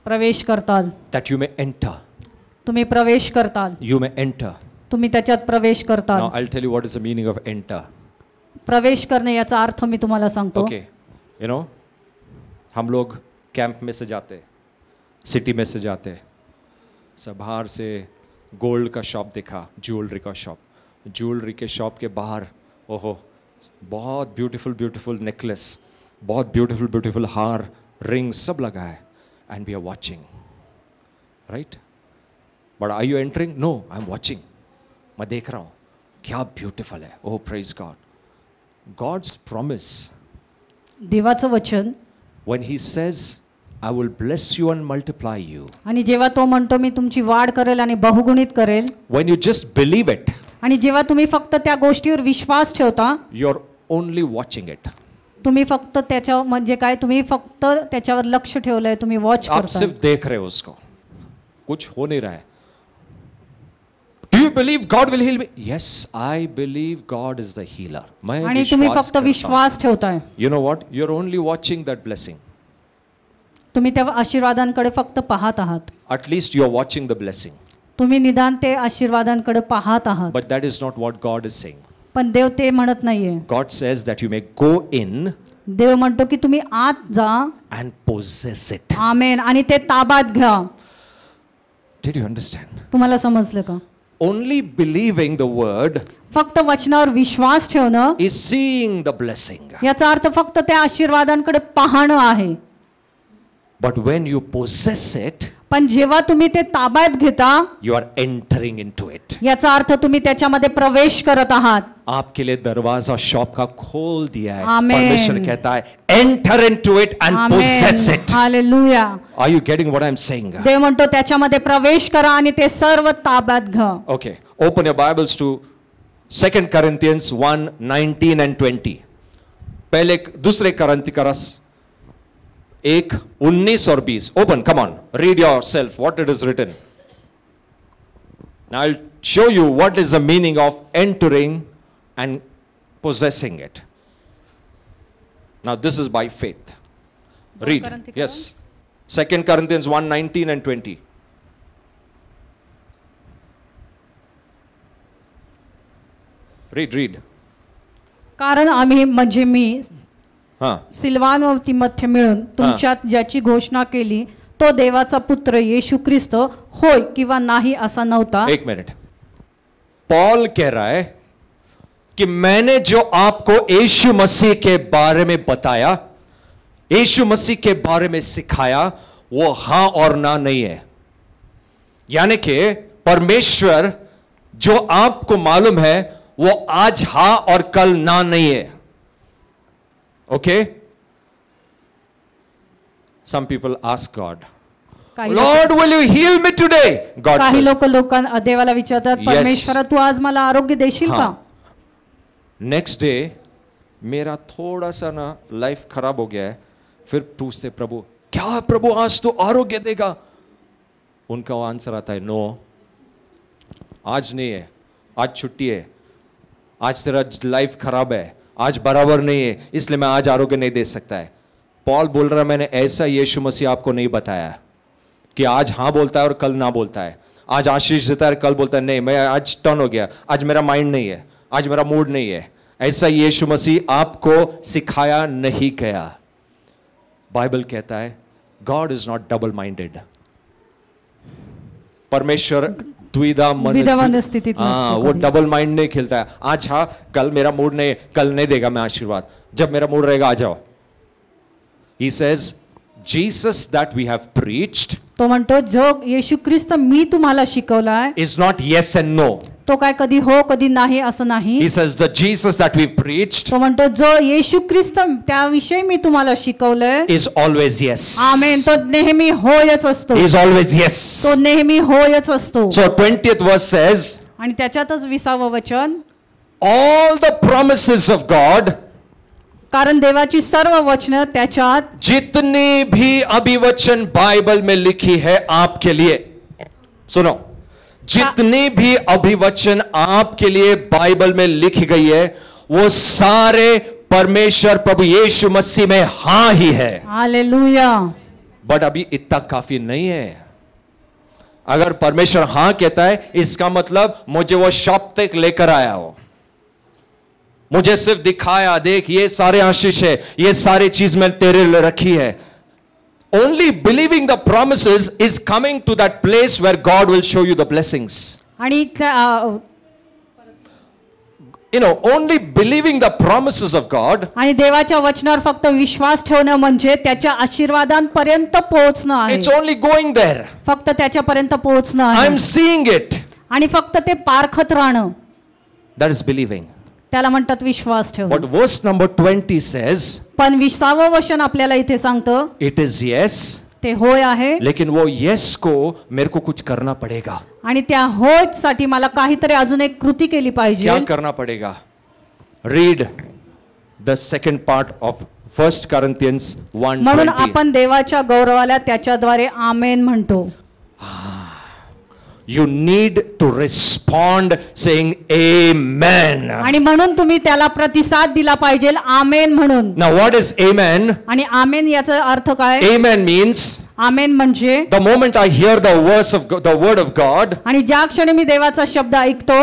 प्रवेश करताल. That you may enter. तुम्ही प्रवेश करताल. You may enter. तुम्ही त्याच्यात प्रवेश करताल. Now I'll tell you what is the meaning of enter. प्रवेश करणे याचा अर्थ मी तुम्हाला सांगतो. Okay. You know, हम लोग कैंप में से जाते, सिटी में से जाते, सब बाहर से गोल्ड का शॉप देखा, ज्वेलरी का शॉप, ज्वेलरी के शॉप के बाहर ओहो बहुत ब्यूटीफुल ब्यूटीफुल नेकलेस, बहुत ब्यूटीफुल ब्यूटीफुल हार, रिंग सब लगा है, and we are watching, right? But are you entering? No, I am watching. मैं देख रहा हूँ क्या ब्यूटीफुल है. Oh praise God. God's promise, देवाचं वचन, when he says I will bless you and multiply you, आणि जेव्हा तो म्हणतो मी तुमची वाढ करेल आणि बहुगुणित करेल, when you just believe it, आणि जेव्हा तुम्ही फक्त त्या गोष्टीवर विश्वास ठेवता, you're only watching it. तुम्ही फक्त त्याच्या म्हणजे काय, तुम्ही फक्त त्याच्यावर लक्ष ठेवलंय, तुम्ही वॉच आप करता. सिर्फ देख रहे हो उसको, कुछ हो नहीं रहा है. Do you believe God will heal me? Yes, I believe God is the healer. मैं आणि तुम्ही विश्वास फक्त करता हूं. विश्वास ठेवताय. You know what? You're only watching that blessing. तुम्ही त्या आशीर्वादांकडे फक्त पाहत आहात. At least you are watching the blessing. तुम्ही निदान ते आशीर्वादांकडे पाहत आहात. But that is not what God is saying. पण देव ते म्हणत नाहीये. God says that you may go in देव म्हणतो की तुम्ही आत जा and possess it. आमेन आणि ते ताब्यात घ्या. Did you understand? तुम्हाला समजलं का? Only believing the word फक्त वचनावर विश्वास ठेवणं is seeing the blessing. याचा अर्थ फक्त त्या आशीर्वादांकडे पाहणं आहे. But when you possess it, पण जेव्हा तुम्ही ते ताब्यात घेता you are entering into it. याचा अर्थ तुम्ही त्याच्यामध्ये प्रवेश करत आहात. आपके लिए दरवाजा शॉप का खोल दिया है. Amen. परमेश्वर कहता है enter into it and possess it. Hallelujah. Are you getting what I'm saying? देव म्हणतो त्याच्यामध्ये प्रवेश करा आणि ते सर्व ताब्यात घ्या. Okay, open your Bibles to 2 Corinthians 1:19 and 20. पहले दूसरे करंथिकरस 1:19 और 20. Open, come on, read yourself what it is written. Now I'll show you what is the meaning of entering and possessing it. Now this is by faith. Read. Yes. 2 Corinthians 1:19 and 20. Read. कारण आम्ही म्हणजे मी हाँ. Salwan व तिमोथी मिळून तुमच्यात ज्याची घोषणा केली तो देवाचा पुत्र येशू ख्रिस्त होय किंवा नाही असा नव्हता. एक मिनट. पॉल कह रहा है कि मैंने जो आपको यीशु मसीह के बारे में बताया, यीशु मसीह के बारे में सिखाया, वो हां और ना नहीं है. यानी कि परमेश्वर जो आपको मालूम है वो आज हां और कल ना नहीं है. Okay? Some people ask God, Lord, will you heal me today? God काही says, देवाला विचारतात Yes. परमेश्वरा तू आज मला आरोग्य देशील का? नेक्स्ट डे मेरा थोड़ा सा ना लाइफ खराब हो गया है, फिर पूछते प्रभु क्या प्रभु आज तो आरोग्य देगा? उनका वो आंसर आता है नो, आज नहीं है, आज छुट्टी है, आज तेरा लाइफ खराब है, आज बराबर नहीं है, इसलिए मैं आज आरोग्य नहीं दे सकता है. पॉल बोल रहा है मैंने ऐसा यीशु मसीह आपको नहीं बताया कि आज हाँ बोलता है और कल ना बोलता है, आज आशीष देता है कल बोलता है नहीं, मैं आज टर्न हो गया, आज मेरा माइंड नहीं है, आज मेरा मूड नहीं है. ऐसा यीशु मसीह आपको सिखाया नहीं गया. बाइबल कहता है God is not double minded. परमेश्वर द्विधा स्थितीत नसतो वो कधी. डबल माइंड नहीं खेलता है. आज हाँ कल मेरा मूड नहीं, कल नहीं देगा मैं आशीर्वाद, जब मेरा मूड रहेगा आ जाओ. He says Jesus that we have preached तो म्हणतो जो येशू ख्रिस्त मी तुम्हाला शिकवलाय is not yes and no. तो काय कधी हो कधी नाही असं नाही. He says the Jesus that we preached तो म्हणतो जो येशू ख्रिस्त त्याविषयी मी तुम्हाला शिकवलंय is always yes. आमेन. तो नेहमी होयच असतो. He is always yes. तो नेहमी होयच असतो. So 20th verse says आणि त्याच्यातच 20व वचन all the promises of God, कारण देवाची सर्व वचनं त्याच्यात जितनी भी अभिवचन बाइबल में लिखी है आपके लिए, सुनो, जितनी भी अभिवचन आपके लिए बाइबल में लिखी गई है वो सारे परमेश्वर प्रभु यीशु मसीह में हां ही है. हालेलुया. बट अभी इतना काफी नहीं है. अगर परमेश्वर हां कहता है इसका मतलब मुझे वो शॉप तक लेकर आया हो, मुझे सिर्फ दिखाया देख ये सारे आशीष है, ये सारी चीज मैंने तेरे लिए रखी है. Only believing the promises is coming to that place where God will show you the blessings. आणि Only believing the promises of God आणि देवाच्या वचनावर फक्त विश्वास ठेवणं म्हणजे त्याच्या आशीर्वादांपर्यंत पोहोचणं आहे. it's only going there. फक्त त्याच्यापर्यंत पोहोचणं आहे I'm seeing it. आणि फक्त ते पारखत राहणं That is believing. त्याला म्हणतात विश्वास ठेवणं. But verse number 20 says पण 20व वचन आपल्याला इथे सांगतं it is yes, ते होय आहे लेकिन वो yes को मेरे को कुछ करना पड़ेगा. आणि त्या होय साठी मला काहीतरी अजून एक कृती केली पाहिजे. क्या करना पड़ेगा? Read the second part of 1 Corinthians 1:20. म्हणून आपण देवाच्या गौरवाला त्याच्याद्वारे आमेन म्हणतो. You need to respond saying amen. आणि म्हणून तुम्ही त्याला प्रतिसाद दिला पाहिजे आमेन म्हणून. Now what is amen? आणि आमेन याचा अर्थ काय? Amen means आमेन म्हणजे the moment I hear the word of God, आणि ज्या क्षणी मी देवाचा शब्द ऐकतो,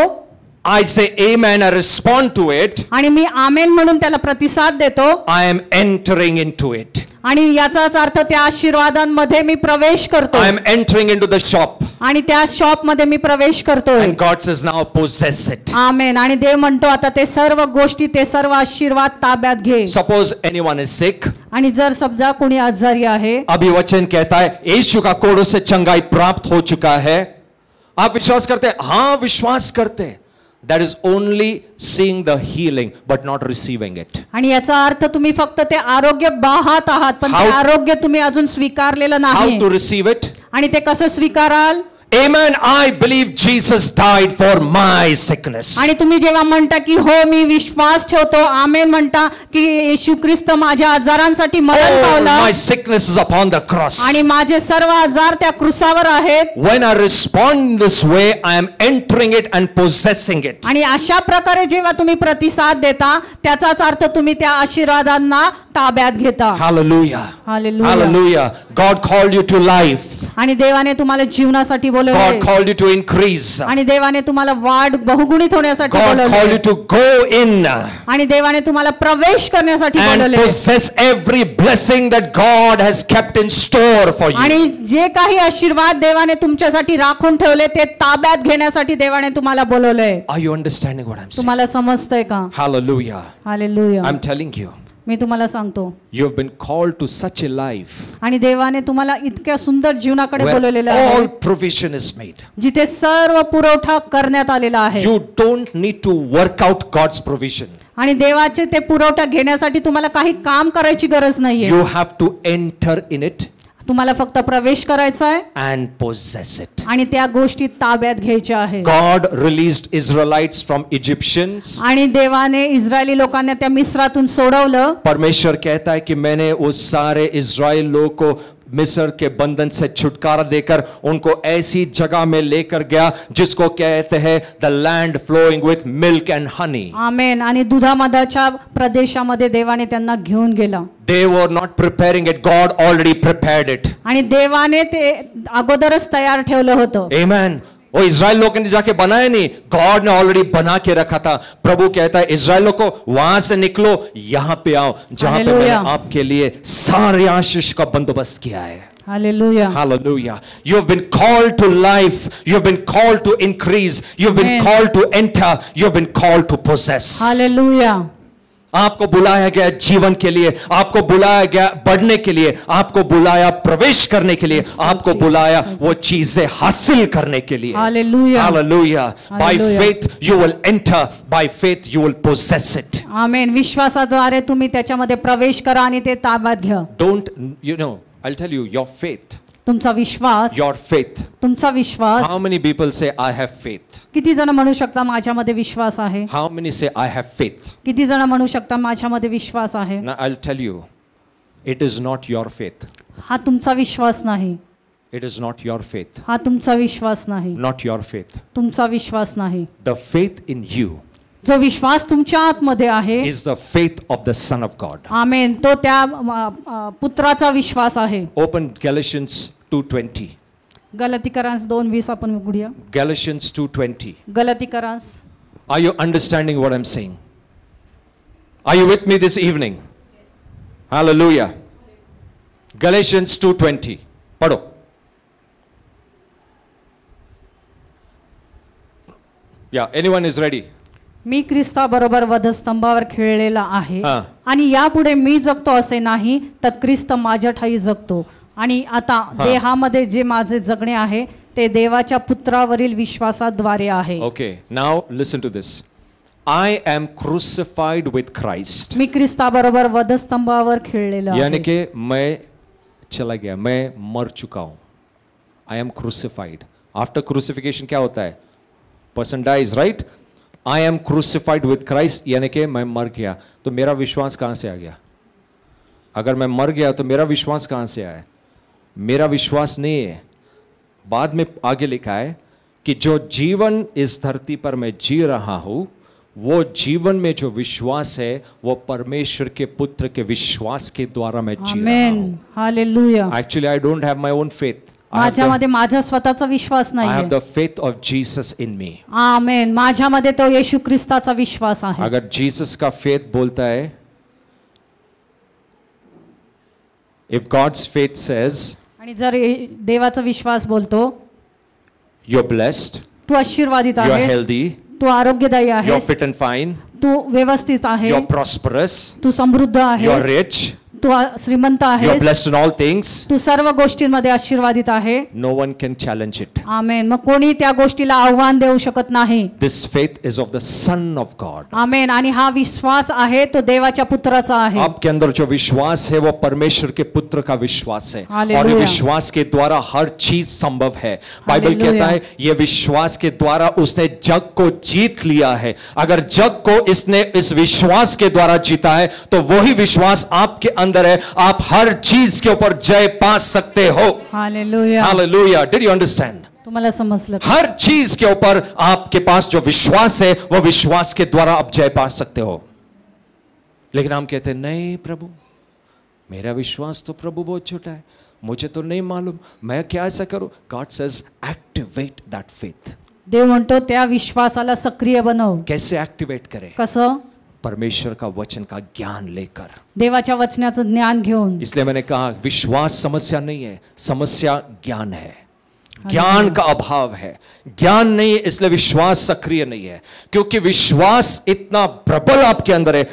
I say amen, I respond to it, आणि मी आमेन म्हणून त्याला प्रतिसाद देतो, I am entering into it. आणि याचाच अर्थ त्या आशीर्वादांमध्ये मी प्रवेश करतो. I am entering into the shop. आणि त्या शॉप मध्ये मी प्रवेश करतोय. And God says now possess it. आमेन. आणि देव म्हणतो आता ते सर्व गोष्टी, ते सर्व आशीर्वाद ताब्यात घे. Suppose anyone is sick. आणि जर समजा कोणी आजारी आहे, अभी वचन कहता है यीशु का कोड़ों से चंगाई प्राप्त हो चुका है. आप विश्वास करते हैं? हाँ विश्वास करते हैं. That is only seeing the healing but not receiving it. आणि याचा अर्थ तुम्ही फक्त ते आरोग्य पाहत आहात, पण ते आरोग्य तुम्ही अजून स्वीकारलेलं नाही. How to receive it? आणि ते कसं स्वीकाराल? Amen. I believe Jesus died for my sickness. आणि तुम्ही जेव्हा म्हणता की हो मी विश्वास ठेवतो, आमेन म्हणता की येशू ख्रिस्त माझ्या आजारांसाठी मरण पावला. My sickness is upon the cross. आणि माझे सर्व आजार त्या क्रूसावर आहेत. When I respond this way, I am entering it and possessing it. आणि अशा प्रकारे जेव्हा तुम्ही प्रतिसाद देता, त्याचाच अर्थ तुम्ही त्या आशीर्वादांना ताब्यात घेता. Hallelujah. Hallelujah. Hallelujah. God called you to life. आणि देवाने तुम्हाला जीवनासाठी बोलवले. God called you to increase. आणि देवाने तुम्हाला वाढ बहुगुणित होण्यासाठी God बोलवले. called you to go in. आणि देवाने तुम्हाला प्रवेश करण्यासाठी And बोलवले. possess every blessing that God has kept in store for you. आणि जे काही आशीर्वाद देवाने तुमच्यासाठी राखून ठेवले, ते ताब्यात घेण्यासाठी देवाने तुम्हाला बोलवले. Are you understanding what I'm saying? तुम्हाला समजतंय का? Hallelujah. Hallelujah. I'm telling you. मी तुम्हाला सांगतो, You have been called to such a life आणि देवाने तुम्हाला इतक्या सुंदर जीवनाकडे where बोलवलेलं all आहे, provision is made. जिथे सर्व पुरवठा करण्यात आलेला आहे. You don't need to work out God's provision. आणि देवाचे ते पुरवठा घेण्यासाठी तुम्हाला काही काम करायची गरज नाहीये. You have to enter in it तुम्हाला फक्त प्रवेश करायचा आहे and possess it. आणि त्या गोष्टी ताब्यात घ्यायच्या आहे. God released Israelites from Egyptians. आणि देवाने इस्रायली लोकांना त्या मिस्रातून सोडवलं. परमेश्वर कहता है कि मैंने उस सारे इज़राइल लोगों को मिस्र के बंधन से छुटकारा देकर उनको ऐसी जगह में लेकर गया जिसको कहते हैं the land flowing with milk and honey. Amen. आणि दुधामधाच्या प्रदेशामध्ये देवाने त्यांना घेऊन गेला. They were not preparing it. God already prepared it. आणि देवाने ते अगोदरच तयार ठेवलं होतं. Amen. वो इज़राइल लोगों ने जाके बनाया नहीं, गॉड ने ऑलरेडी बना के रखा था. प्रभु कहता है इज़राइल को वहां से निकलो, यहां पे आओ जहां पे मैंने आपके लिए सारे आशीष का बंदोबस्त किया है. Hallelujah. Hallelujah. You have been called to life. You have been called to increase. You have been Amen. called to enter. You have been called to possess. Hallelujah. आपको बुलाया गया जीवन के लिए, आपको बुलाया गया बढ़ने के लिए, आपको बुलाया प्रवेश करने के लिए, आपको बुलाया वो चीजें हासिल करने के लिए. Hallelujah. Hallelujah. By Hallelujah. faith you will enter. By faith you will possess it. आमेन. विश्वासाद्वारे तुम्ही त्याच्यामध्ये प्रवेश करा आणि ते ताब्यात घ्या. Don't, I'll tell you, your faith. तुमचा विश्वास. Your faith. तुमचा विश्वास. How many people say I have faith? किती जण म्हणू शकता माझ्यामध्ये विश्वास आहे? How many say I have faith? किती जण म्हणू शकता माझ्यामध्ये विश्वास आहे? Now I'll tell you, it is not your faith. हा तुमचा विश्वास नाही. It is not your faith. हा तुमचा विश्वास नाही. Not your faith. तुमचा विश्वास नाही. The faith in you जो विश्वास तुमच्या आतमध्ये आहे, is the faith of the Son of God. आमेन, तो त्या पुत्राचा विश्वास आहे. Open Galatians 2:20. गलतीकरांस 2:20 आपण उघडूया. Galatians 2:20. गलतीकरांस. Are you understanding what I'm saying? Are you with me this evening? Hallelujah. Galatians 2:20. पढ़ो. Yeah, anyone is ready? मी ख्रिस्ताबरोबर वधस्तंभावर खेळलेला आहे हा. आणि यापुढे मी जगतो असे नाही, तर ख्रिस्त माझ्या ठाई जगतो. आणि आता देहामध्ये जे माझे जगणे आहे ते देवाच्या पुत्रावरील विश्वासाद्वारे आहे. Okay, now listen to this. I am crucified with Christ. मी ख्रिस्ताबरोबर वधस्तंभावर खेळलेला यानी आहे. कि मैं चला गया, मैं मर चुका हूं. I am crucified. After crucifixion क्या होता है? Person dies, right? I am crucified with Christ, यानी कि मैं मर गया. तो मेरा विश्वास कहां से आ गया? अगर मैं मर गया तो मेरा विश्वास कहां से आया? मेरा विश्वास नहीं है. बाद में आगे लिखा है कि जो जीवन इस धरती पर मैं जी रहा हूं, वो जीवन में जो विश्वास है वो परमेश्वर के पुत्र के विश्वास के द्वारा मैं जी रहा आमेन, हूं. Hallelujah. Actually, I don't have my own faith. माझ्यामध्ये माझा स्वतःचा विश्वास I have नाही. the faith of Jesus in me. आमेन. माझ्यामध्ये तो येशू ख्रिस्ताचा विश्वास आहे. अगर जीसस का फेथ बोलता है, if God's faith says आणि जर देवाचा विश्वास बोलतो, you're blessed, तू आशीर्वादित you're आहेस, healthy, तू आरोग्यदायी you're आहेस, fit and fine, तू व्यवस्थित आहे, you're prosperous, तू समृद्ध you're आहेस, rich, तू श्रीमंत you're आहेस, blessed in all things, तू सर्व गोष्टींमध्ये आशीर्वादित आहे. no one can challenge it. आमेन. मग कोणी त्या गोष्टीला आव्हान देऊ शकत नाही. This faith is of the Son of God. आमेन. आणि हा विश्वास आहे तो देवाच्या पुत्राचा आहे. आपके अंदर जो विश्वास है वो परमेश्वर के पुत्र का विश्वास है, हालेलुया. और ये विश्वास के द्वारा हर चीज संभव है. Bible hallelujah. कहता है ये विश्वास के द्वारा उसने जग को जीत लिया है. अगर जग को इसने इस विश्वास के द्वारा जीता है तो वही विश्वास आपके अंदर है. आप हर चीज के ऊपर जय पा सकते हो. Hallelujah. Hallelujah. Did you understand? तुम्हाला समजलं का? हर चीज के ऊपर आपके पास जो विश्वास है वो विश्वास के द्वारा आप जय पा सकते हो. लेकिन हम कहते हैं नहीं प्रभु, मेरा विश्वास तो प्रभु बहुत छोटा है, मुझे तो नहीं मालूम, मैं क्या ऐसा करूं? God says activate that faith. देव म्हणतो त्या विश्वासाला सक्रिय बनव. कैसे एक्टिवेट करें? कसं? परमेश्वर का वचन का ज्ञान लेकर. देवाच्या वचनाचं ज्ञान घेऊन. इसलिए मैंने कहा विश्वास समस्या नहीं है, समस्या ज्ञान है. ज्ञान का अभाव है, ज्ञान नहीं है, इसलिए विश्वास सक्रिय नहीं है. क्योंकि विश्वास इतना प्रबल आपके अंदर है,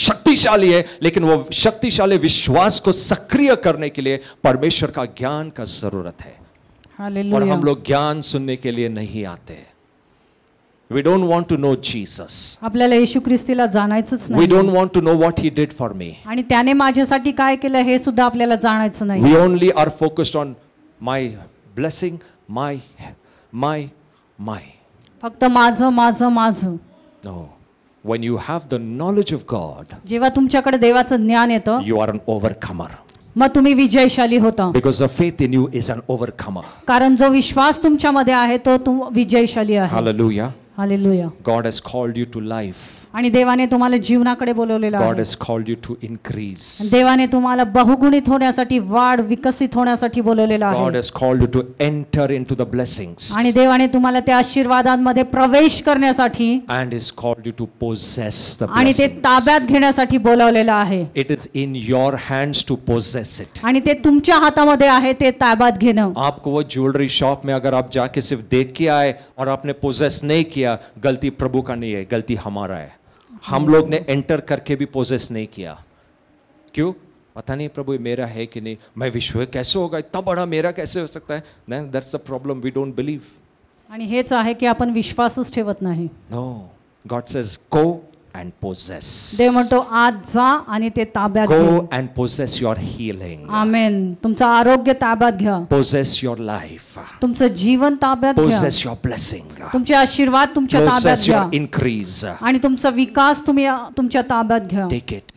शक्तिशाली है, लेकिन वो शक्तिशाली विश्वास को सक्रिय करने के लिए परमेश्वर का ज्ञान का जरूरत है. और हालेलुया. हम लोग ज्ञान सुनने के लिए नहीं आते. We don't want to know Jesus. आपल्याला येशू ख्रिस्तीला जाणायचंच We नाही. don't want to know what he did for me. आणि त्याने माझ्यासाठी काय केलं हे सुद्धा आपल्याला जाणायचं नाही. We only are focused on my blessing, my. फक्त माझं माझं माझं. No. When you have the knowledge of God, जेव्हा तुमच्याकडे देवाचं ज्ञान येतं, you are an overcomer. मग तुम्ही विजयशाली होता. Because the faith in you is an overcomer. कारण जो विश्वास तुमच्यामध्ये आहे तो तुम विजयशाली आहे. Hallelujah. Hallelujah. God has called you to life. आणि देवाने तुम्हाला जीवनाकडे बोलवलेलं God आहे. has called you to increase. देवाने तुम्हाला बहुगुणित होण्यासाठी, वाढ विकसित होण्यासाठी बोलवलेलं God आहे. has called you to enter into the blessings. आणि देवाने तुम्हाला त्या आशीर्वादांमध्ये प्रवेश करण्यासाठी And has called you to possess the आणि ते blessings. ताब्यात घेण्यासाठी बोलवलेलं आहे. It is in your hands to possess it. आणि ते तुमच्या हातामध्ये आहे ते ताब्यात घेणं. आपको वो ज्वेलरी शॉप में अगर आप जाके सिर्फ देख के आए और आपने पोजेस नहीं किया, गलती प्रभु का नहीं है, गलती हमारा है. हम लोग ने एंटर करके भी पोजेस नहीं किया. क्यों? पता नहीं प्रभु ये मेरा है कि नहीं, मैं विश्व कैसे होगा, इतना बड़ा मेरा कैसे हो सकता है? नहीं, that's the problem, we don't believe. आणि हेच आहे की आपण विश्वासच ठेवत नाही. No, God says go and possess. देव म्हणतो आज जा आणि ते ताब्यात घ्या. Go and possess your healing. आमेन. तुमचं आरोग्य ताब्यात घ्या. Possess your life. तुमचं जीवन ताब्यात घ्या. Possess your blessing. तुमचे आशीर्वाद तुमच्या ताब्यात Possess your घ्या. increase. आणि तुमचा विकास तुम्ही तुमच्या ताब्यात घ्या. Take it.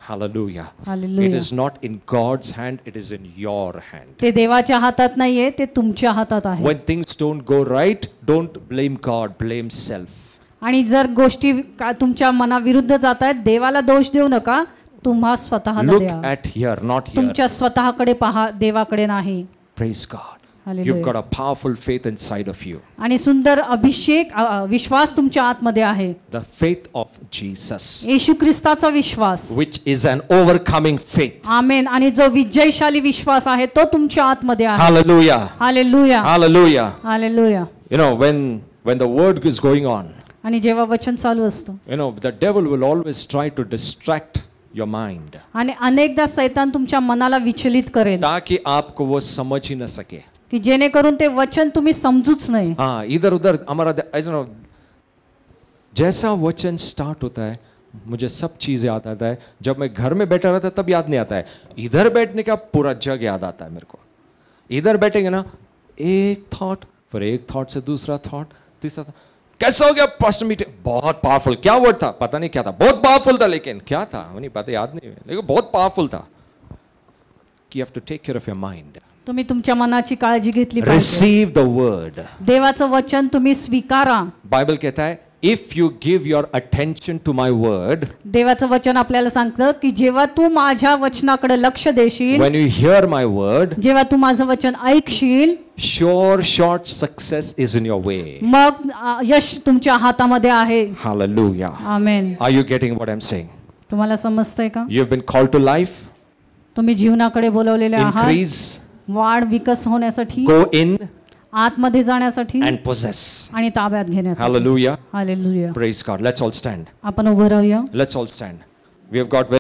Hallelujah. Hallelujah. It is not in God's hand, it is in your hand. ते देवाच्या हातात नाहीये, ते तुमच्या हातात आहे. When things don't go right, don't blame God, blame self. आणि जर गोष्टी तुमच्या मनाविरुद्ध जात आहेत, देवाला दोष देऊ नका, तुम्हा स्वतःला Look द्या. at here, not here. तुमच्या स्वतःकडे पहा, देवाकडे नाही. Praise God. Hallelujah. You've got a powerful faith inside of you. आणि सुंदर अभिषेक विश्वास तुमच्या आतमध्ये आहे. The faith of Jesus, येशू ख्रिस्ताचा विश्वास, which is an overcoming faith. आमेन. आणि जो विजयशाली विश्वास आहे तो तुमच्या आतमध्ये आहे. Hallelujah. Hallelujah. Hallelujah. Hallelujah. You know, when the word is going on, आणि जेव्हा वचन चालू असतं, you know, the devil will always try to distract your mind. आणि अनेकदा सैतान तुमच्या मनाला विचलित करेल, ताकि आपको वो समझ ही न सके. की जेणेकरून ते वचन तुम्ही समजूच नाही. हाँ, इधर उधर हमारा ऐसा ना, जैसा वचन स्टार्ट होता है मुझे सब चीज याद आता है. जब मैं घर में बैठा रहता तब याद नहीं आता है. इधर बैठने का पूरा जग याद आता है मेरे को. इधर बैठेंगे ना, एक थॉट, फिर एक थॉट से दूसरा थॉट, तीसरा थॉट. कैसा हो गया पास्टर मीटिंग? बहुत पावरफुल. क्या वर्ड था? पता नहीं क्या था. बहुत पावरफुल था, लेकिन क्या था नहीं पता, याद नहीं, लेकिन बहुत पावरफुल था. You have to take care of your mind. तुम्ही तुमच्या मनाची काळजी घेतली पाहिजे. Receive the word. देवाचं वचन तुम्ही स्वीकारा. बाइबल कहता है if you give your attention to my word, देवाचं वचन आपल्याला सांगतं की जेव्हा तू माझ्या वचनाकडे लक्ष देशील, when you hear my word, जेव्हा तू माझं वचन ऐकशील, sure success is in your way. मग यश तुमच्या हातामध्ये आहे. Hallelujah. Amen. Are you getting what I'm saying? तुम्हाला समजतंय का? You've been called to life, तुम्ही जीवनाकडे बोलवलेले आहात. increase, वाढ विकास होण्यासाठी, go in आतमध्ये जाण्यासाठी and possess. आणि ताब्यात घेण्यासाठी. Hallelujah. Hallelujah. Praise God. Let's all stand. आपण उभं राहूया. Let's all stand. We have got very